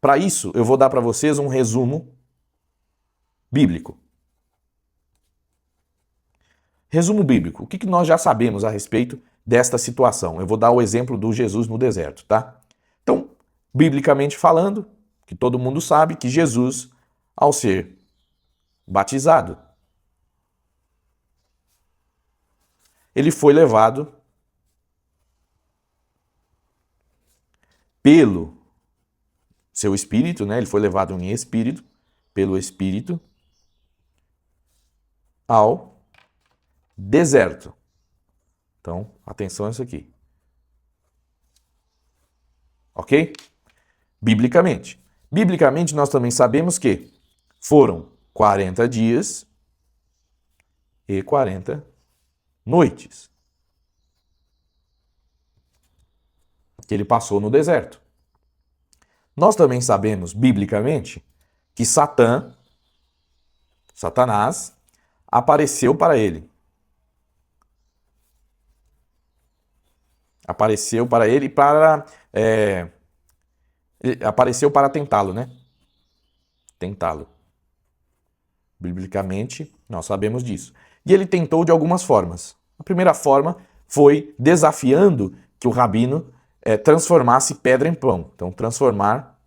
Para isso, eu vou dar para vocês um resumo bíblico. Resumo bíblico. O que nós já sabemos a respeito desta situação? Eu vou dar o exemplo do Jesus no deserto, tá? Então, biblicamente falando, que todo mundo sabe que Jesus, ao ser batizado, ele foi levado pelo seu espírito, né? Ele foi levado em espírito, pelo espírito, ao deserto. Então, atenção a isso aqui. Ok? Biblicamente. Biblicamente, nós também sabemos que foram 40 dias e 40 noites que ele passou no deserto. Nós também sabemos, biblicamente, que Satanás, apareceu para ele. Apareceu para tentá-lo, né? Tentá-lo. Biblicamente, nós sabemos disso. E ele tentou de algumas formas. A primeira forma foi desafiando que o rabino transformasse pedra em pão. Então, transformar...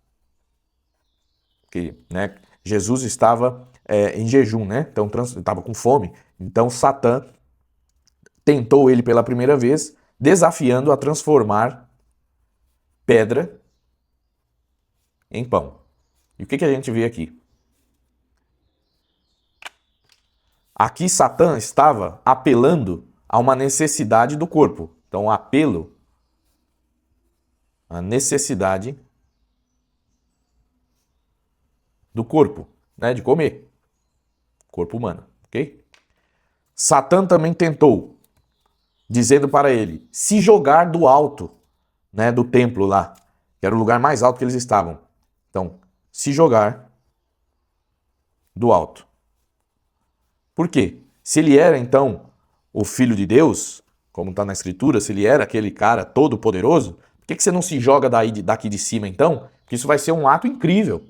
né, Jesus estava em jejum, né? Então, estava com fome. Então, Satã tentou ele pela primeira vez, desafiando a transformar pedra em pão. E o que a gente vê aqui? Aqui Satã estava apelando a uma necessidade do corpo. Então, apelo à necessidade do corpo, né, de comer. Corpo humano, ok? Satã também tentou, dizendo para ele, se jogar do alto, né, do templo lá, que era o lugar mais alto que eles estavam. Então, se jogar do alto. Por quê? Se ele era, então, o Filho de Deus, como está na Escritura, se ele era aquele cara todo poderoso, por que você não se joga daqui de cima, então? Porque isso vai ser um ato incrível,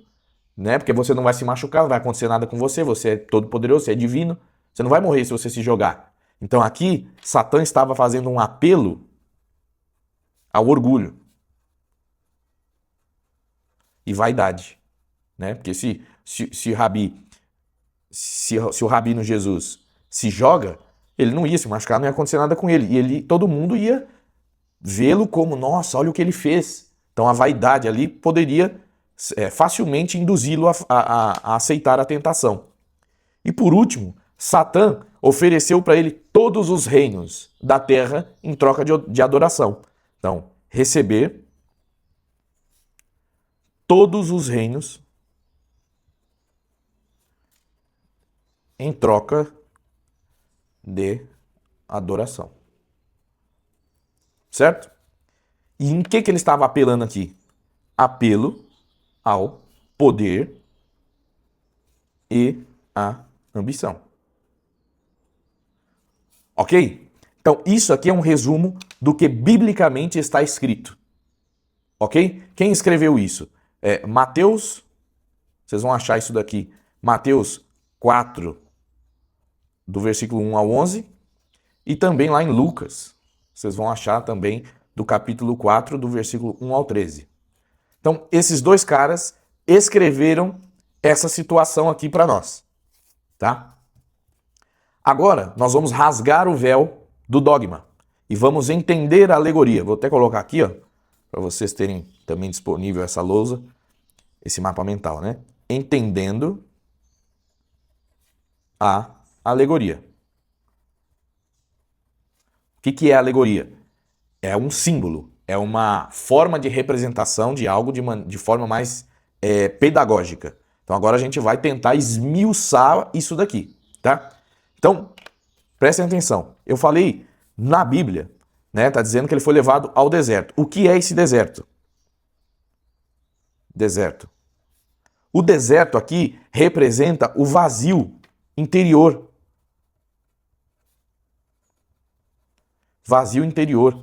né? Porque você não vai se machucar, não vai acontecer nada com você, você é todo poderoso, você é divino, você não vai morrer se você se jogar. Então aqui, Satã estava fazendo um apelo ao orgulho e vaidade, né? Porque se o rabino Jesus se joga, ele não ia se machucar, não ia acontecer nada com ele. E todo mundo ia vê-lo como, nossa, olha o que ele fez. Então a vaidade ali poderia facilmente induzi-lo a aceitar a tentação. E por último, Satã ofereceu para ele todos os reinos da terra em troca de adoração. Então, receber todos os reinos em troca de adoração. Certo? E em que ele estava apelando aqui? Apelo ao poder e à ambição. Ok? Então, isso aqui é um resumo do que biblicamente está escrito. Ok? Quem escreveu isso? Mateus, vocês vão achar isso daqui, Mateus 4, do versículo 1 ao 11, e também lá em Lucas, vocês vão achar também do capítulo 4, do versículo 1 ao 13. Então, esses dois caras escreveram essa situação aqui para nós, tá? Agora, nós vamos rasgar o véu do dogma e vamos entender a alegoria. Vou até colocar aqui, ó, para vocês terem também disponível essa lousa, esse mapa mental, né? Entendendo a alegoria. O que é alegoria? É um símbolo, é uma forma de representação de algo de forma mais pedagógica. Então agora a gente vai tentar esmiuçar isso daqui, tá? Então, prestem atenção. Eu falei na Bíblia, né? Tá dizendo que ele foi levado ao deserto. O que é esse deserto? Deserto. O deserto aqui representa o vazio interior. Vazio interior.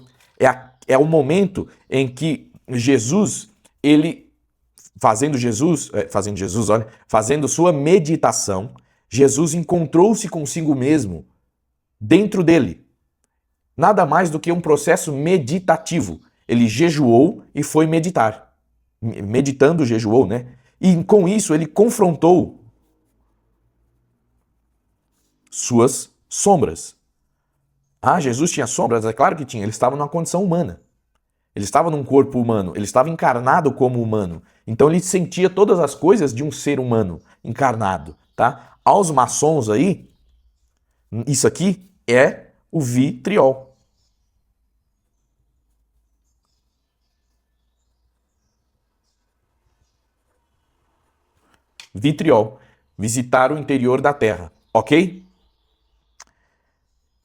É o momento em que Jesus, ele fazendo sua meditação, Jesus encontrou-se consigo mesmo dentro dele. Nada mais do que um processo meditativo. Ele jejuou e foi meditar. Meditando, jejuou, né? E com isso ele confrontou suas sombras. Ah, Jesus tinha sombras? É claro que tinha. Ele estava numa condição humana. Ele estava num corpo humano. Ele estava encarnado como humano. Então ele sentia todas as coisas de um ser humano encarnado, tá? Aos maçons aí, isso aqui é o vitriol. Vitriol. Visitar o interior da Terra, ok?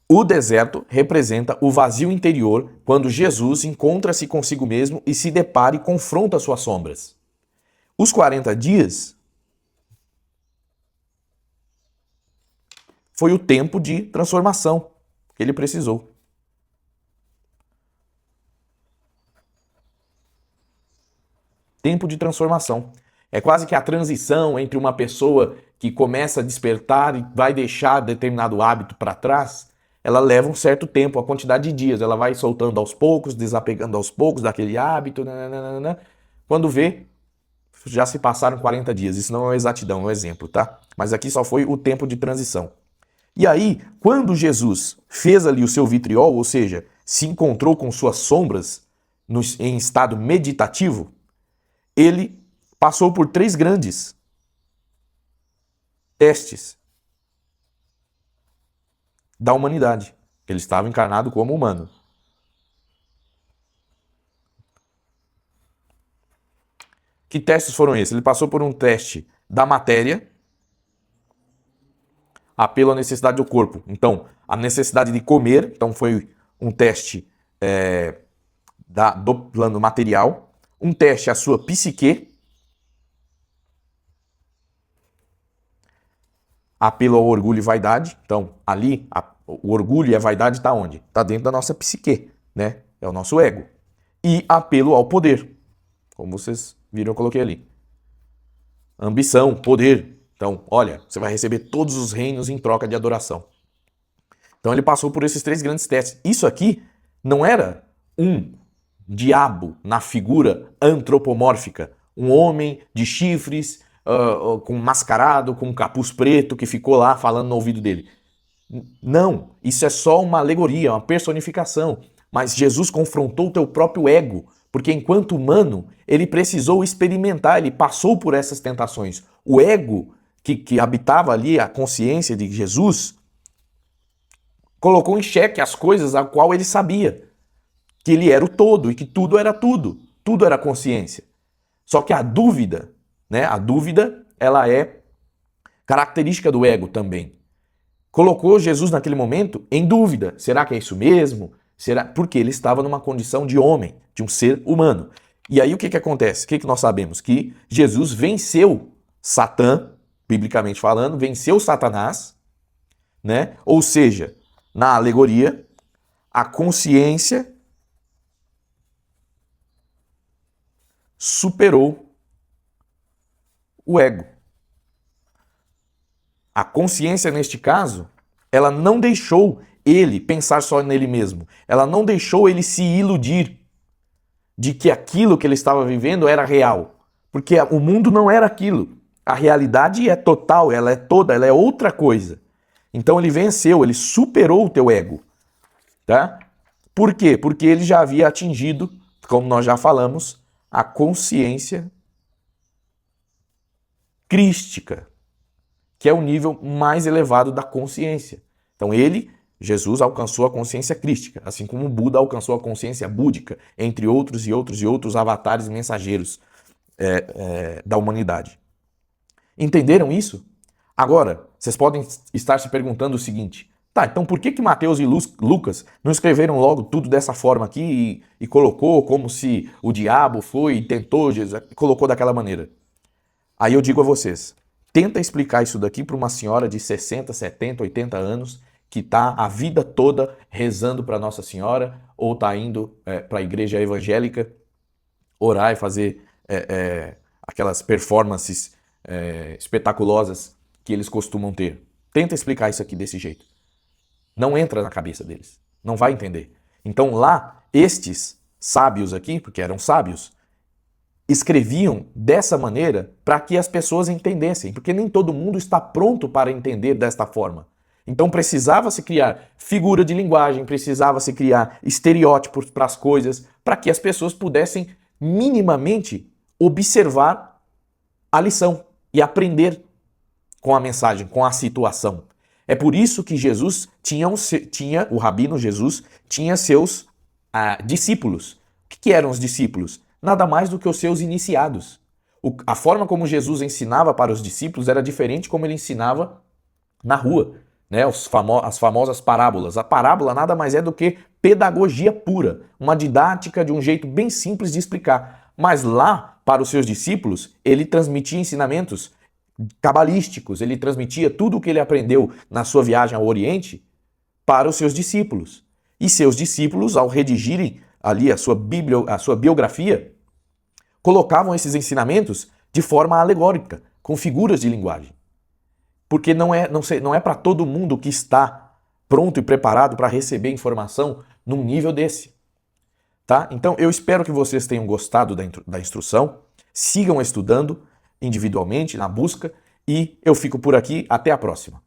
O deserto representa o vazio interior quando Jesus encontra-se consigo mesmo e se depara e confronta suas sombras. Os 40 dias foi o tempo de transformação que ele precisou. Tempo de transformação. É quase que a transição entre uma pessoa que começa a despertar e vai deixar determinado hábito para trás. Ela leva um certo tempo, a quantidade de dias. Ela vai soltando aos poucos, desapegando aos poucos daquele hábito. Nananana. Quando vê, já se passaram 40 dias. Isso não é uma exatidão, é um exemplo, tá? Mas aqui só foi o tempo de transição. E aí, quando Jesus fez ali o seu vitriol, ou seja, se encontrou com suas sombras em estado meditativo, ele passou por 3 grandes testes da humanidade. Ele estava encarnado como humano. Que testes foram esses? Ele passou por um teste da matéria, apelo à necessidade do corpo. Então, a necessidade de comer, então foi um teste do plano material, um teste à sua psique, apelo ao orgulho e vaidade. Então, ali, o orgulho e a vaidade está onde? Está dentro da nossa psique, né? É o nosso ego. E apelo ao poder, como vocês viram, eu coloquei ali. Ambição, poder. Então, olha, você vai receber todos os reinos em troca de adoração. Então, ele passou por esses 3 grandes testes. Isso aqui não era um diabo na figura antropomórfica, um homem de chifres, com mascarado, com um capuz preto, que ficou lá falando no ouvido dele. Não, isso é só uma alegoria, uma personificação. Mas Jesus confrontou o teu próprio ego, porque enquanto humano, ele precisou experimentar, ele passou por essas tentações. O ego que habitava ali a consciência de Jesus colocou em xeque as coisas a qual ele sabia. Que ele era o todo e que tudo era tudo. Tudo era consciência. Só que a dúvida, né? A dúvida, ela é característica do ego também. Colocou Jesus naquele momento em dúvida. Será que é isso mesmo? Será? Porque ele estava numa condição de homem, de um ser humano. E aí o que acontece? O que nós sabemos? Que Jesus venceu Satã, biblicamente falando, venceu Satanás, né? Ou seja, na alegoria, a consciência superou o ego. A consciência, neste caso, ela não deixou ele pensar só nele mesmo. Ela não deixou ele se iludir de que aquilo que ele estava vivendo era real. Porque o mundo não era aquilo. A realidade é total, ela é toda, ela é outra coisa. Então ele venceu, ele superou o teu ego. Tá? Por quê? Porque ele já havia atingido, como nós já falamos, a consciência crística, que é o nível mais elevado da consciência. Então Jesus, alcançou a consciência crística, assim como o Buda alcançou a consciência búdica, entre outros e outros e outros avatares mensageiros da humanidade. Entenderam isso? Agora, vocês podem estar se perguntando o seguinte: tá, então por que Mateus e Lucas não escreveram logo tudo dessa forma aqui e colocou como se o diabo foi e tentou, Jesus, colocou daquela maneira? Aí eu digo a vocês, tenta explicar isso daqui para uma senhora de 60, 70, 80 anos que está a vida toda rezando para Nossa Senhora ou está indo para a igreja evangélica orar e fazer aquelas performances espetaculosas que eles costumam ter. Tenta explicar isso aqui desse jeito. Não entra na cabeça deles. Não vai entender. Então lá, estes sábios aqui, porque eram sábios, escreviam dessa maneira para que as pessoas entendessem, porque nem todo mundo está pronto para entender desta forma. Então precisava-se criar figura de linguagem, precisava-se criar estereótipos para as coisas, para que as pessoas pudessem minimamente observar a lição e aprender com a mensagem, com a situação. É por isso que Jesus o rabino Jesus tinha seus discípulos. O que eram os discípulos? Nada mais do que os seus iniciados. A forma como Jesus ensinava para os discípulos era diferente como ele ensinava na rua, né? As famosas parábolas. A parábola nada mais é do que pedagogia pura, uma didática de um jeito bem simples de explicar. Mas lá, para os seus discípulos, ele transmitia ensinamentos cabalísticos, ele transmitia tudo o que ele aprendeu na sua viagem ao Oriente para os seus discípulos. E seus discípulos, ao redigirem ali a sua biografia, colocavam esses ensinamentos de forma alegórica, com figuras de linguagem. Porque não é para todo mundo que está pronto e preparado para receber informação num nível desse. Tá? Então eu espero que vocês tenham gostado da instrução, sigam estudando individualmente, na busca, e eu fico por aqui. Até a próxima.